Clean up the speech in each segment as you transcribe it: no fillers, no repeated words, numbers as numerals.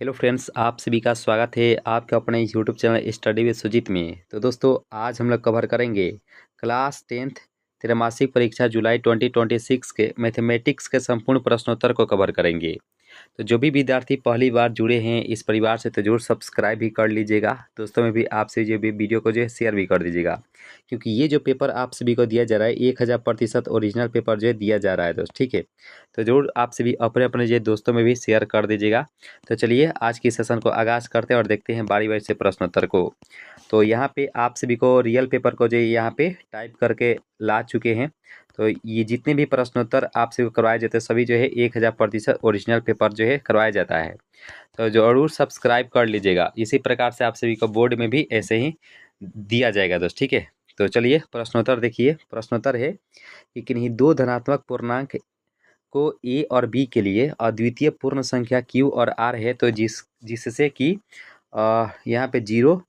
Hello friends, आप सभी का स्वागत है आपके अपने YouTube channel study with Sujit में। तो दोस्तों, आज हम लोग कवर करेंगे क्लास 10th त्रैमासिक परीक्षा जुलाई 2026 के मैथमेटिक्स के संपूर्ण प्रश्नोत्तर को कवर करेंगे। तो जो भी विद्यार्थी पहली बार जुड़े हैं इस परिवार से तो जरूर सब्सक्राइब भी कर लीजिएगा। दोस्तों में भी आपसे जो भी वीडियो को जो है शेयर भी कर दीजिएगा, क्योंकि ये जो पेपर आप सभी को दिया जा रहा है 1000% ओरिजिनल पेपर जो है दिया जा रहा है दोस्त, ठीक है। तो जरूर आप सभी अपने अपने जो दोस्तों में भी शेयर कर दीजिएगा। तो चलिए आज की सेशन को आगाज़ करते हैं और देखते हैं बारी बारी से प्रश्नोत्तर को। तो यहाँ पे आप सभी को रियल पेपर को जो यहाँ पे टाइप करके ला चुके हैं। तो ये जितने भी प्रश्नोत्तर आपसे करवाए जाते हैं सभी जो है 1000% ओरिजिनल पेपर जो है करवाया जाता है। तो जरूर सब्सक्राइब कर लीजिएगा। इसी प्रकार से आप सभी को बोर्ड में भी ऐसे ही दिया जाएगा दोस्त, ठीक है। तो चलिए प्रश्नोत्तर देखिए। प्रश्नोत्तर है कि किन्हीं दो धनात्मक पूर्णांक को ए और बी के लिए अद्वितीय पूर्ण संख्या क्यू और आर है, तो जिससे कि यहाँ पे 0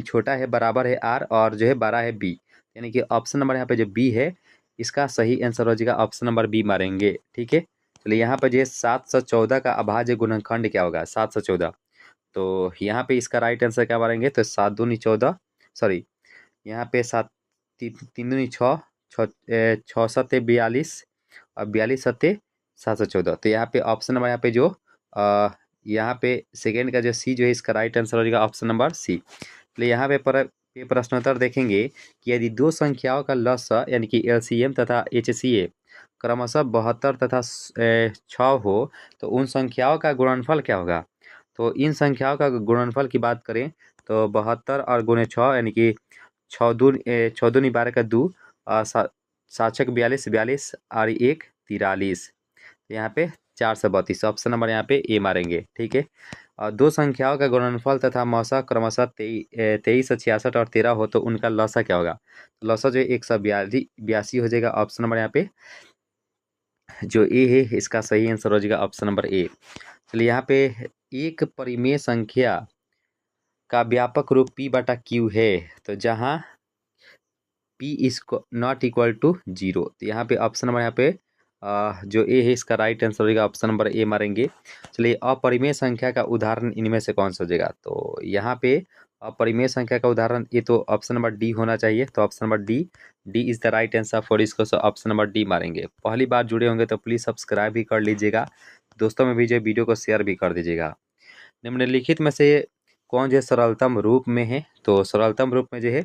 छोटा है बराबर है आर और जो है बड़ा है बी, यानी कि ऑप्शन नंबर यहाँ पे जो बी है इसका सही आंसर हो जाएगा ऑप्शन नंबर बी मारेंगे, ठीक है। चलिए यहाँ पे जो है 714 का अभाज्य गुणनखंड क्या होगा, 714। तो यहाँ पे इसका राइट आंसर क्या मारेंगे, तो 7 दूनी 14, सॉरी यहाँ पे 7 तीन दूनी 6, 6 सत्ते 42 और 42 सत्ते 714। तो यहाँ पे ऑप्शन नंबर यहाँ पे जो यहाँ पे सेकेंड का जो सी जो है इसका राइट आंसर हो जाएगा ऑप्शन नंबर सी। तो यहाँ पे प्रश्नोत्तर देखेंगे कि यदि दो संख्याओं का लसाअ यानी कि एलसीएम तथा एचसीए क्रमशः 72 तथा 6 हो तो उन संख्याओं का गुणनफल क्या होगा। तो इन संख्याओं का गुणनफल की बात करें तो 72 और गुणे 6 यानी कि 6 दूनी 12 का 2 और 7 छक 42 42 और 1 43। यहाँ पे 432 ऑप्शन नंबर यहाँ पे ए मारेंगे, ठीक है। और दो संख्याओं का गुणनफल तथा मौसा क्रमशः 23 66 और 13 हो तो उनका लसा क्या होगा। तो लसा जो है 182 हो जाएगा ऑप्शन नंबर यहाँ पे जो ए है इसका सही आंसर हो जाएगा ऑप्शन नंबर ए। चलिए यहाँ पे एक परिमेय संख्या का व्यापक रूप p बटा क्यू है, तो जहाँ p is not equal to 0। तो यहाँ पे ऑप्शन नंबर यहाँ पे जो ए है इसका राइट आंसर हो जाएगा ऑप्शन नंबर ए मारेंगे। चलिए अपरिमेय संख्या का उदाहरण इनमें से कौन सा हो जाएगा। तो यहाँ पे अपरिमेय संख्या का उदाहरण ये तो ऑप्शन नंबर डी होना चाहिए। तो option number D is the right answer for इसको, सो ऑप्शन नंबर डी मारेंगे। पहली बार जुड़े होंगे तो प्लीज़ सब्सक्राइब भी कर लीजिएगा, दोस्तों में भी जो वीडियो को शेयर भी कर दीजिएगा। निम्नलिखित में से कौन जो सरलतम रूप में है, तो सरलतम रूप में जो है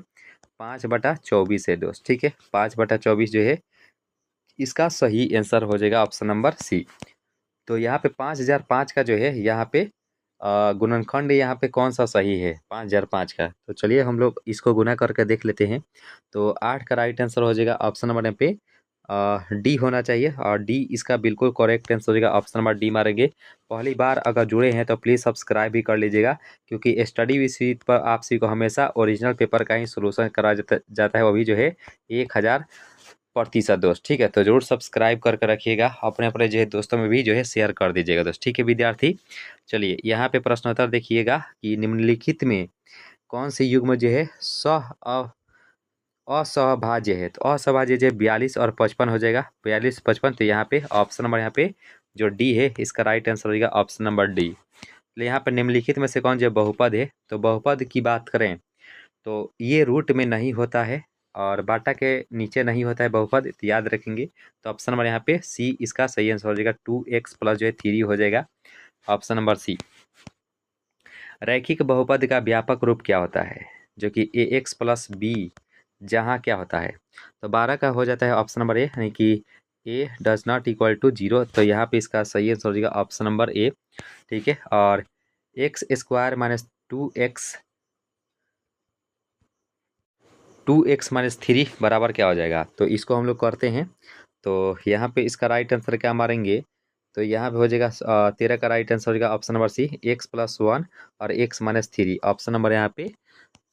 5/24 है दोस्त, ठीक है। 5/24 जो है इसका सही आंसर हो जाएगा ऑप्शन नंबर सी। तो यहाँ पे 5005 का जो है यहाँ पे गुणनखंड यहाँ पे कौन सा सही है 5005 का। तो चलिए हम लोग इसको गुना करके देख लेते हैं। तो 8 का राइट आंसर हो जाएगा ऑप्शन नंबर यहाँ पे डी होना चाहिए और डी इसका बिल्कुल करेक्ट आंसर हो जाएगा ऑप्शन नंबर डी मारेंगे। पहली बार अगर जुड़े हैं तो प्लीज़ सब्सक्राइब भी कर लीजिएगा, क्योंकि स्टडी विद पर आप सभी को हमेशा ओरिजिनल पेपर का ही सोल्यूशन करा जाता है, वो भी जो है 1000% दोस्त, ठीक है। तो जरूर सब्सक्राइब करके रखिएगा, अपने अपने जो है दोस्तों में भी जो है शेयर कर दीजिएगा दोस्त, ठीक है विद्यार्थी। चलिए यहाँ पे प्रश्नोत्तर देखिएगा कि निम्नलिखित में कौन से युग्म जो है असहभाज्य है। तो असहभाज्य जो है 42 और 55 हो जाएगा, 42 55। तो यहाँ पे ऑप्शन नंबर यहाँ पे जो डी है इसका राइट आंसर हो जाएगा ऑप्शन नंबर डी। तो यहाँ पर निम्नलिखित में से कौन जो बहुपद है, तो बहुपद की बात करें तो ये रूट में नहीं होता है और बाटा के नीचे नहीं होता है बहुपद, तो याद रखेंगे। तो ऑप्शन नंबर यहाँ पे सी इसका सही आंसर हो जाएगा 2x प्लस जो है 3 हो जाएगा ऑप्शन नंबर सी। रैखिक बहुपद का व्यापक रूप क्या होता है, जो कि ax प्लस बी जहाँ क्या होता है। तो 12 का हो जाता है ऑप्शन नंबर ए, यानी कि a does not equal to 0। तो यहाँ पे इसका सही आंसर हो जाएगा ऑप्शन नंबर ए, ठीक है। और x square minus 2x minus 3 बराबर क्या हो जाएगा। तो इसको हम लोग करते हैं। तो यहाँ पे इसका राइट आंसर क्या मारेंगे, तो यहाँ पे हो जाएगा 13 का राइट आंसर हो जाएगा ऑप्शन नंबर सी, x+1 और x माइनस 3 ऑप्शन नंबर यहाँ पे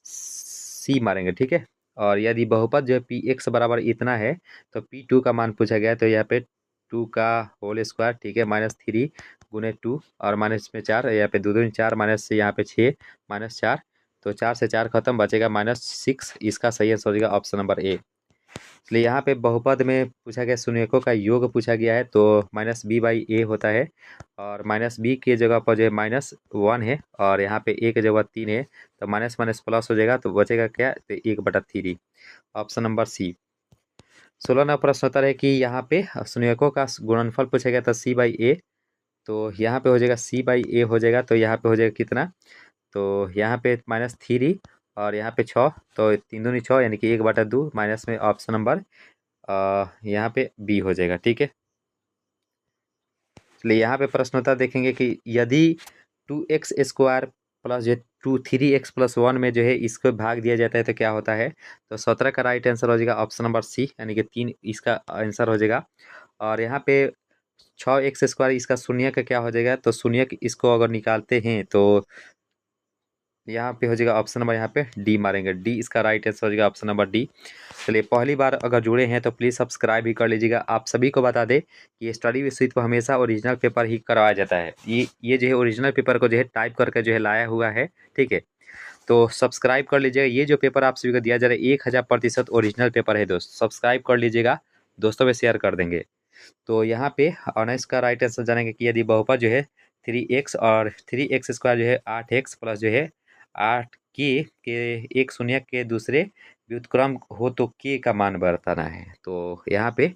सी मारेंगे, ठीक है। और यदि बहुपद जो है px बराबर इतना है तो p2 का मान पूछा गया है, तो यहाँ पे 2 का होल स्क्वायर, ठीक है, -3 गुने 2 और माइनस में 4, यहाँ पे 2 2 4 माइनस से यहाँ पे 6 -4। तो 4 से 4 खत्म, बचेगा -6। इसका सही आंसर हो जाएगा ऑप्शन नंबर ए। इसलिए यहाँ पे बहुपद में पूछा गया शून्यकों का योग पूछा गया है, तो माइनस बी बाई ए होता है, और माइनस बी की जगह पर जो है -1 है, और यहाँ पे ए की जगह 3 है, तो माइनस माइनस प्लस हो जाएगा, तो बचेगा क्या, तो 1/3। Option number C. 16वां प्रश्न उत्तर है कि यहाँ पे शून्यकों का गुणनफल पूछा गया था सी बाई ए, तो यहाँ पे हो जाएगा सी बाई ए हो जाएगा, तो यहाँ पे हो जाएगा कितना, तो यहाँ पे -3 और यहाँ पे 6, तो 3 दूनी 6 यानी कि 1/2 माइनस में ऑप्शन नंबर यहाँ पे बी हो जाएगा। ठीक है, इसलिए यहाँ पे प्रश्न उत्तर देखेंगे कि यदि 2x² प्लस जो 3x+1 में जो है इसको भाग दिया जाता है तो क्या होता है, तो 17 का राइट आंसर हो जाएगा ऑप्शन नंबर सी, यानी कि 3 इसका आंसर हो जाएगा। और यहाँ पे 6x² इसका शून्य का क्या हो जाएगा, तो शून्य इसको अगर निकालते हैं तो यहाँ पे हो जाएगा ऑप्शन नंबर, यहाँ पे डी मारेंगे, डी इसका राइट आंसर हो जाएगा ऑप्शन नंबर डी। चलिए, पहली बार अगर जुड़े हैं तो प्लीज़ सब्सक्राइब भी कर लीजिएगा। आप सभी को बता दें कि स्टडी विद सुजीत को हमेशा ओरिजिनल पेपर ही करवाया जाता है। ये जो है ओरिजिनल पेपर को जो है टाइप करके जो है लाया हुआ है। ठीक है, तो सब्सक्राइब कर लीजिएगा। ये जो पेपर आप सभी को दिया जा रहा है 1000% ओरिजिनल पेपर है दोस्त, सब्सक्राइब कर लीजिएगा, दोस्तों में शेयर कर देंगे। तो यहाँ पे 19 का राइट आंसर जानेंगे कि यदि बहुपद जो है 3x और 3x² जो है 8x प्लस जो है 8 के एक शून्य के दूसरे व्युत्क्रम हो तो के का मान बताना है। तो यहाँ पे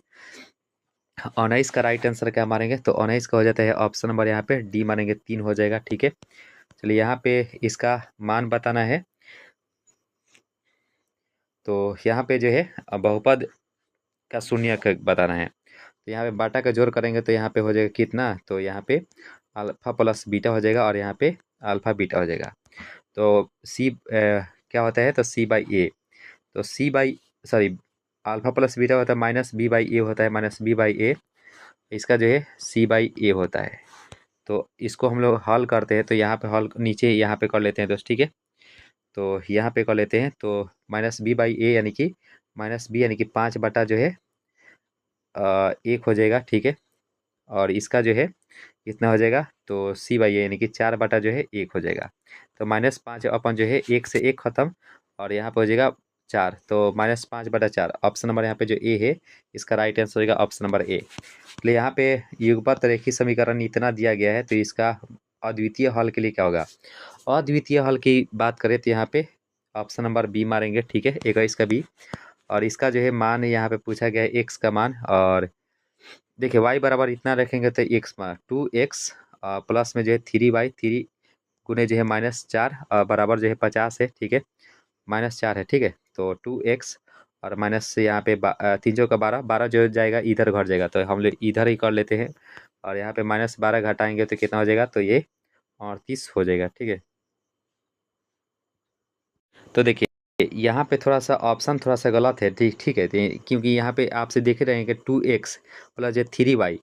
19 का राइट आंसर क्या मारेंगे, तो 19 का हो जाता है ऑप्शन नंबर यहाँ पे डी मारेंगे, 3 हो जाएगा। ठीक है, चलिए यहाँ पे इसका मान बताना है। तो यहाँ पे जो है बहुपद का शून्य का बताना है, तो यहाँ पे बाटा का जोड़ करेंगे तो यहाँ पे हो जाएगा कितना, तो यहाँ पे अल्फा प्लस बीटा हो जाएगा और यहाँ पे अल्फा बीटा हो जाएगा। तो सी क्या होता है, तो सी बाई ए, तो c by sorry alpha plus beta होता है माइनस बी बाई ए होता है, माइनस बी बाई ए, इसका जो है सी बाई ए होता है। तो इसको हम लोग हल करते हैं, तो यहाँ पे हल नीचे यहाँ पे कर लेते हैं दोस्त। ठीक है, तो यहाँ पे कर लेते हैं, तो माइनस बी बाई ए यानी कि माइनस बी यानी कि 5 बटा जो है 1 हो जाएगा। ठीक है, और इसका जो है कितना हो जाएगा, तो सी बाई ए यानी कि 4 बटा जो है 1 हो जाएगा। तो -5 अपन जो है 1 से 1 खत्म, और यहाँ पे हो जाएगा 4, तो -5/4 ऑप्शन नंबर यहाँ पे जो ए है इसका राइट आंसर हो जाएगा ऑप्शन नंबर ए। इसलिए यहाँ पे युगपत रेखीय समीकरण इतना दिया गया है, तो इसका अद्वितीय हल के लिए क्या होगा, अद्वितीय हल की बात करें तो यहाँ पे ऑप्शन नंबर बी मारेंगे। ठीक है, 21 का बी, और इसका जो है मान यहाँ पे पूछा गया है एक्स का मान, और देखिए y बराबर इतना रखेंगे तो एक्स में 2x प्लस में जो है 3/3 गुने जो है -4 बराबर जो है 50 है। ठीक है, -4 है। ठीक है, तो 2x और माइनस से यहाँ पे 3 चौका 12, 12 जो जाएगा इधर घट जाएगा, तो हम लोग इधर ही कर लेते हैं, और यहाँ पे -12 घटाएंगे तो कितना हो जाएगा, तो ये 38 हो जाएगा। ठीक है, तो देखिए यहाँ पे थोड़ा सा ऑप्शन थोड़ा सा गलत है। ठीक ठीक है, क्योंकि यहाँ पे आपसे देख रहे हैं कि 2x प्लस जो 3y,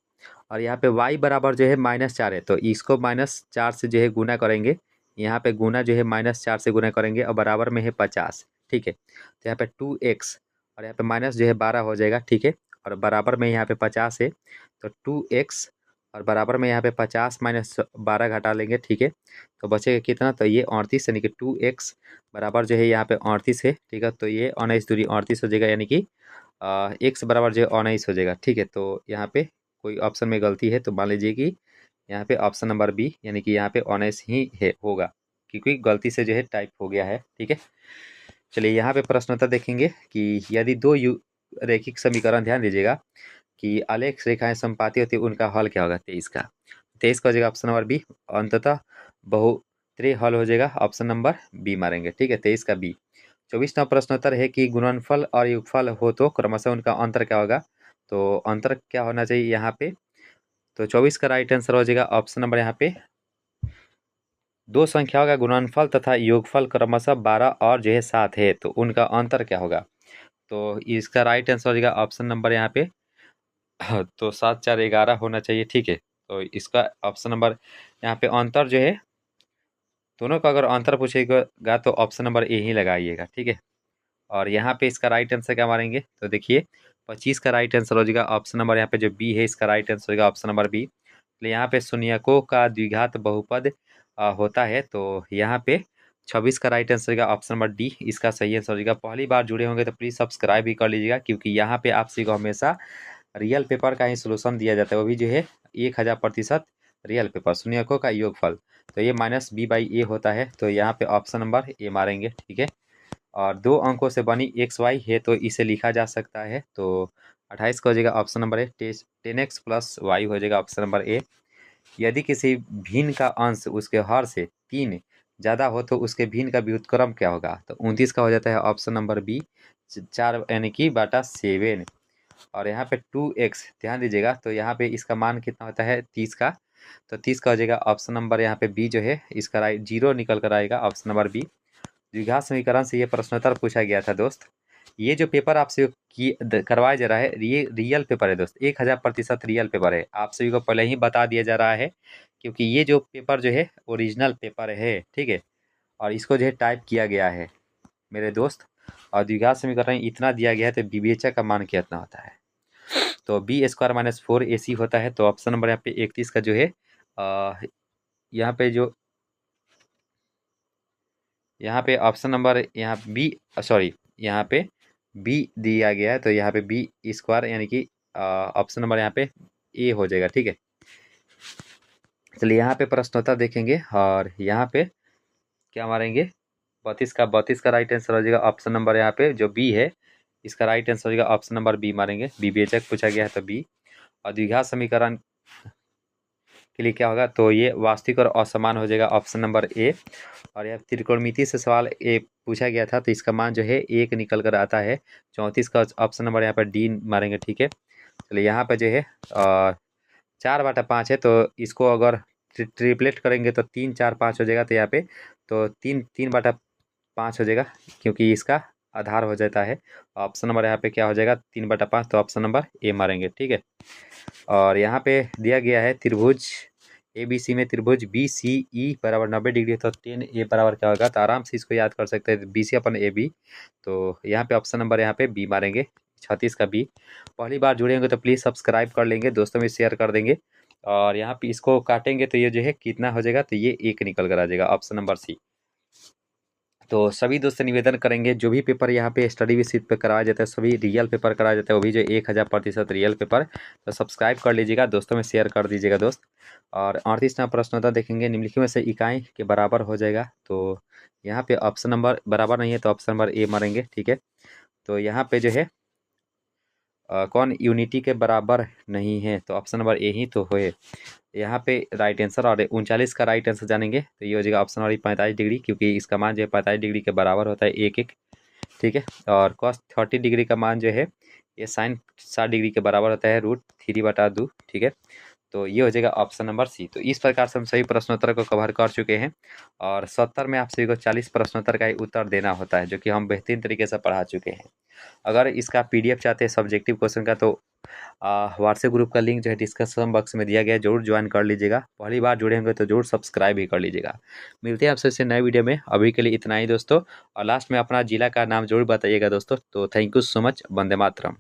और यहाँ पे y बराबर जो है -4 है, तो इसको -4 से जो है गुना करेंगे, यहाँ पे गुना जो है -4 से गुना करेंगे, और बराबर में है 50। ठीक है, तो यहाँ पे 2x और यहाँ पे माइनस जो है 12 हो जाएगा। ठीक है, और बराबर में यहाँ पे 50 है, तो 2x और बराबर में यहाँ पे 50 - 12 घटा लेंगे। ठीक है, तो बचेगा कितना, तो ये 38 यानी कि 2x बराबर जो है यहाँ पे 38 है। ठीक है, तो ये 19 दूरी 38 हो जाएगा, यानी कि x बराबर जो है 19 हो जाएगा। ठीक है, तो यहाँ पे कोई ऑप्शन में गलती है, तो मान लीजिए कि यहाँ पे ऑप्शन नंबर बी यानी कि यहाँ पे 19 ही है होगा, क्योंकि गलती से जो है टाइप हो गया है। ठीक है, चलिए यहाँ पे प्रश्न उत्तर देखेंगे कि यदि दो रैखिक समीकरण, ध्यान दीजिएगा कि आलेख रेखाएं संपाती होती है, उनका हल क्या होगा, 23 का हो जाएगा ऑप्शन नंबर बी। अंततः बहुत्रिय हल हो जाएगा ऑप्शन नंबर बी मारेंगे। ठीक है, 23 का बी। 24वां प्रश्न उत्तर है कि गुणनफल और योगफल हो तो क्रमशः उनका अंतर क्या होगा, तो अंतर क्या होना चाहिए यहाँ पे, तो 24 का राइट आंसर हो जाएगा ऑप्शन नंबर यहाँ पे, दो संख्याओं का गुणनफल तथा योगफल क्रमशः 12 और जो है 7 है, तो उनका अंतर क्या होगा, तो इसका राइट आंसर हो जाएगा ऑप्शन नंबर यहाँ पे तो 7 4 11 होना चाहिए। ठीक है, तो इसका ऑप्शन नंबर यहाँ पे अंतर जो है, दोनों का अगर अंतर पूछेगा तो ऑप्शन नंबर ए ही लगाइएगा। ठीक है, और यहाँ पे इसका राइट आंसर क्या मारेंगे, तो देखिए 25 का राइट आंसर हो जाएगा ऑप्शन नंबर यहाँ पे जो बी है, इसका राइट आंसर होगा ऑप्शन नंबर बी। तो यहाँ पे शून्यकों का द्विघात बहुपद होता है, तो यहाँ पे 26 का राइट आंसर होगा ऑप्शन नंबर डी, इसका सही आंसर होगा। पहली बार जुड़े होंगे तो प्लीज़ सब्सक्राइब भी कर लीजिएगा, क्योंकि यहाँ पे आप सभी को हमेशा रियल पेपर का ही सोल्यूशन दिया जाता है, वो भी जो है 1000% रियल पेपर शून्यकों का योगफल। तो ये -b/a होता है, तो यहाँ पे ऑप्शन नंबर ए मारेंगे, ठीक है। और 2 अंकों से बनी XY है, तो इसे लिखा जा सकता है, तो 28 का हो जाएगा option number A. 10x + y हो जाएगा ऑप्शन नंबर ए। यदि किसी भिन्न का अंश उसके हर से 3 ज़्यादा हो तो उसके भिन्न का व्युत्क्रम क्या होगा? तो 29 का हो जाता है ऑप्शन नंबर बी, 4 यानी कि बटा 7। और यहाँ पे 2x ध्यान दीजिएगा, तो यहाँ पे इसका मान कितना होता है 30 का, तो 30 का हो जाएगा ऑप्शन नंबर यहाँ पे बी जो है, इसका राइट 0 निकल कर आएगा ऑप्शन नंबर बी। द्विघात समीकरण से ये प्रश्नोत्तर पूछा गया था दोस्त। ये जो पेपर आपसे करवाया जा रहा है ये रियल पेपर है दोस्त, 1000% रियल पेपर है। आप सभी को पहले ही बता दिया जा रहा है, क्योंकि ये जो पेपर जो है ओरिजिनल पेपर है, ठीक है। और इसको जो है टाइप किया गया है मेरे दोस्त। और द्विघात समीकरण इतना दिया गया है, तो विवेचक का मान कितना होता है? तो b² - 4ac होता है। तो ऑप्शन नंबर यहाँ पे 31 का जो है यहाँ पे जो यहाँ पे ऑप्शन नंबर यहाँ बी, सॉरी यहाँ पे बी दिया गया है, तो यहाँ पे b² यानी कि ऑप्शन नंबर यहाँ पे ए हो जाएगा, ठीक है। चलिए यहाँ पे प्रश्नोत्तर देखेंगे, और यहाँ पे क्या मारेंगे 32 का राइट आंसर हो जाएगा ऑप्शन नंबर यहाँ पे जो बी है, इसका राइट आंसर हो जाएगा ऑप्शन नंबर बी मारेंगे। विवेचक पूछा गया है तो बी। और द्विघात समीकरण के लिए क्या होगा, तो ये वास्तविक और असमान हो जाएगा ऑप्शन नंबर ए। और यह त्रिकोणमिति से सवाल ए पूछा गया था, तो इसका मान जो है 1 निकल कर आता है। 34 का ऑप्शन नंबर यहाँ पर डी मारेंगे, ठीक है। चलिए यहाँ पर जो है 4/5 है, तो इसको अगर ट्रिपलेट करेंगे तो 3 4 5 हो जाएगा, तो यहाँ पे तो 3/5 हो जाएगा, क्योंकि इसका आधार हो जाता है। ऑप्शन नंबर यहाँ पे क्या हो जाएगा 3/5, तो ऑप्शन नंबर ए मारेंगे, ठीक है। और यहाँ पे दिया गया है त्रिभुज ABC में त्रिभुज BCE बराबर 90 डिग्री, तो 10A बराबर क्या होगा, तो आराम से इसको याद कर सकते हैं BC/AB। तो यहाँ पे ऑप्शन नंबर यहाँ पे बी मारेंगे, 36 का बी। पहली बार जुड़े होंगे तो प्लीज़ सब्सक्राइब कर लेंगे, दोस्तों में शेयर कर देंगे। और यहाँ पे इसको काटेंगे तो ये जो है कितना हो जाएगा, तो ये 1 निकल कर आ जाएगा ऑप्शन नंबर सी। तो सभी दोस्त निवेदन करेंगे, जो भी पेपर यहाँ पे स्टडी विद पे कराया जाता है सभी रियल पेपर कराया जाता है, वो भी जो 1000% रियल पेपर। तो सब्सक्राइब कर लीजिएगा, दोस्तों में शेयर कर दीजिएगा दोस्त। और 38वां प्रश्नोत्तर देखेंगे, निम्नलिखित में से इकाई के बराबर हो जाएगा। तो यहाँ पे ऑप्शन नंबर बराबर नहीं है, तो ऑप्शन नंबर ए मारेंगे, ठीक है। तो यहाँ पे जो है कौन यूनिटी के बराबर नहीं है, तो ऑप्शन नंबर ए ही तो है यहाँ पे राइट आंसर। और 39 का राइट आंसर जानेंगे, तो ये हो जाएगा ऑप्शन नंबर 45 डिग्री, क्योंकि इसका मान जो है 45 डिग्री के बराबर होता है 1 ठीक है। और cos 30 डिग्री का मान जो है ये sin 60 डिग्री के बराबर होता है √3/2, ठीक है। तो ये हो जाएगा ऑप्शन नंबर सी। तो इस प्रकार से हम सभी प्रश्नोत्तर को कवर कर चुके हैं, और 70 में आप सभी को 40 प्रश्नोत्तर का ही उत्तर देना होता है, जो कि हम बेहतरीन तरीके से पढ़ा चुके हैं। अगर इसका PDF चाहते हैं सब्जेक्टिव क्वेश्चन का, तो व्हाट्सएप ग्रुप का लिंक जो है डिस्क्रिप्शन बॉक्स में दिया गया है, जरूर ज्वाइन कर लीजिएगा। पहली बार जुड़े होंगे तो जरूर सब्सक्राइब भी कर लीजिएगा। मिलते हैं आपसे नए वीडियो में, अभी के लिए इतना ही दोस्तों। और लास्ट में अपना जिला का नाम जरूर बताइएगा दोस्तों। तो thank you so much. Vande Mataram.